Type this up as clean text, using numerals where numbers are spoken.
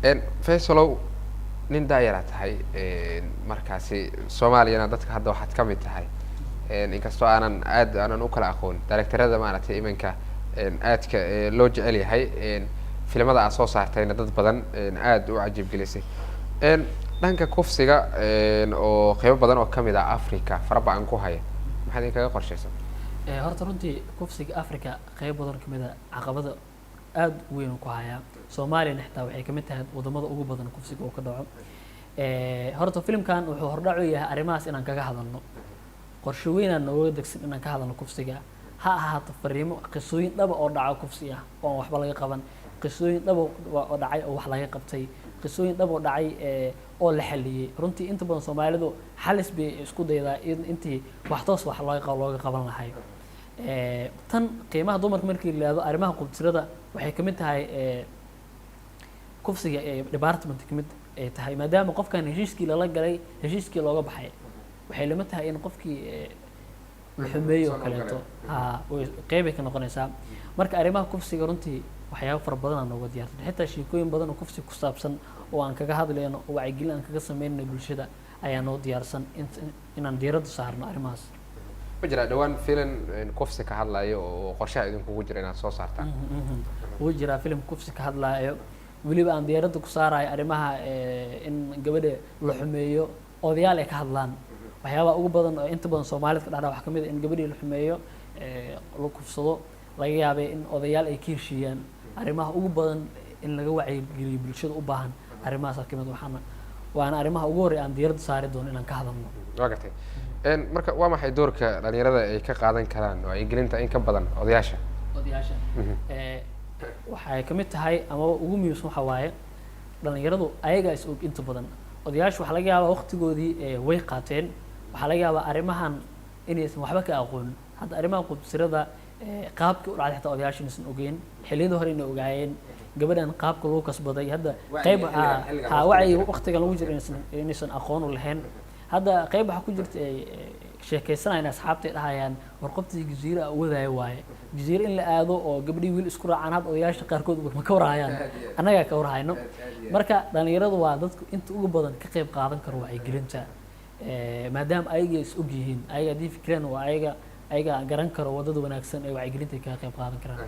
Faisalow nin daayara tahay markaasi Soomaaliyana dadka hadda waxaad ka mid tahay inkastoo aanan u kala aqoon directorada maaragtay iminka aadka loo jecel yahay filimada aad soo saartayna dad badan aad u cajiib gelisay dhanka kufsiga oo qaybo badan oo kamid ah Afrika farabadan ku haya maxaad idinkaga qorshaysan horta runtii kufsiga Afrika qayb badan kamid ah caqabada aad weyn ku haya Soomaaliya xitaa waxay kamid tahay wadamada ugu badan kufsiga oo ka dhaco horta filimkan wuxuu hordhac u yahay arrimahaas inaan kaga hadalno qorshe weyn aan nooga degsan inaan ka hadalno kufsiga ha ahaato fariimo qisooyin dhab oo dhaca kufsi ah oo waxba laga qaban qisooyin dhab oo dhacay oo wax laga qabtay qisooyin dhab oo dhacay oo la xaliyay runtii inta badan Soomaalidu xalis bay isku daydaa intii wax toos wax looga qaban lahayd tan qiimaha dumarka markii la yiraahdo arrimaha qubtirada waxay kamid tahay kufsiga department kamid ay tahay maadaama qofkan heshiiskii la galay heshiiskii looga baxay waxay lama tahay in qofkii la xumeeyo kaleeto qeyb ka noqonaysaa marka arrimaha kufsiga runtii waxyaabo fara badan aan uga diyaarsan xitaa sheekooyin badan oo kufsi ku saabsan oo aan kaga hadlayno oo wacyigelin aan kaga sameeyno bulshada ayaa noo diyaarsan inaan diiradda saarno arrimahaas wajira dhawaan filim kufsi ka hadlayo oo qorshaha idinku jira inaad soo saartaan wajira filim kufsi ka hadlayo waliba aan diiradda ku saarayo arrimaha in gabadha la xumeeyo odayaal ay ka hadlaan waxyaaba ugu badan oo inta badan Soomaalida ka dhacda waxa kamid ah in gabadhii la xumeeyo la kufsado laga yaabay in odayaal ay ka heshiiyaan arrimaha ugu badan in laga wacyigeliyo bulshada u baahan arrimahaas kamid waana arrimaha ugu horeeya aan diiradda saari doono inaan ka hadalno waqti marka waa maxay doorka dhalinyarada ay ka qaadan karaan wacyigelinta in ka badan odayaasha waxay kamid tahay ama ugu muhiimsan waxa waaye dhalinyaradu ayaga is og inta badan odayaasha waxa laga yaabaa waqtigoodii way qaateen waxa laga yaabaa arrimahan inaysan waxba ka aqoon hadda arrimaha qubsirada qaabka u dhacday xitaa odayaasha inaysan ogeyn xilliyada hore inay ogaayeen gabadhan qaabka loo kasbaday hadda qayb wacyi waqtiga lagu jiro inaysan aqoon u lahayn hadda qayb waxa ku jirta sheekaysanayna asxaabtay dhahayaan war qoftii jasiira wadaayo waaye jasiira in la aado oo gabadhii wiil isku raacaan had odayaasha qaarkood ma ka warhayaan annaga ka warhayno marka dhalinyaradu waa dadku inta ugu badan ka qayb qaadan karo wacyigelinta maadaama ayaga is og yihiin ayaga hadii fikiraan waa ayaga garan karo wadada wanaagsan ee wacyigelinta ka qayb qaadan karaan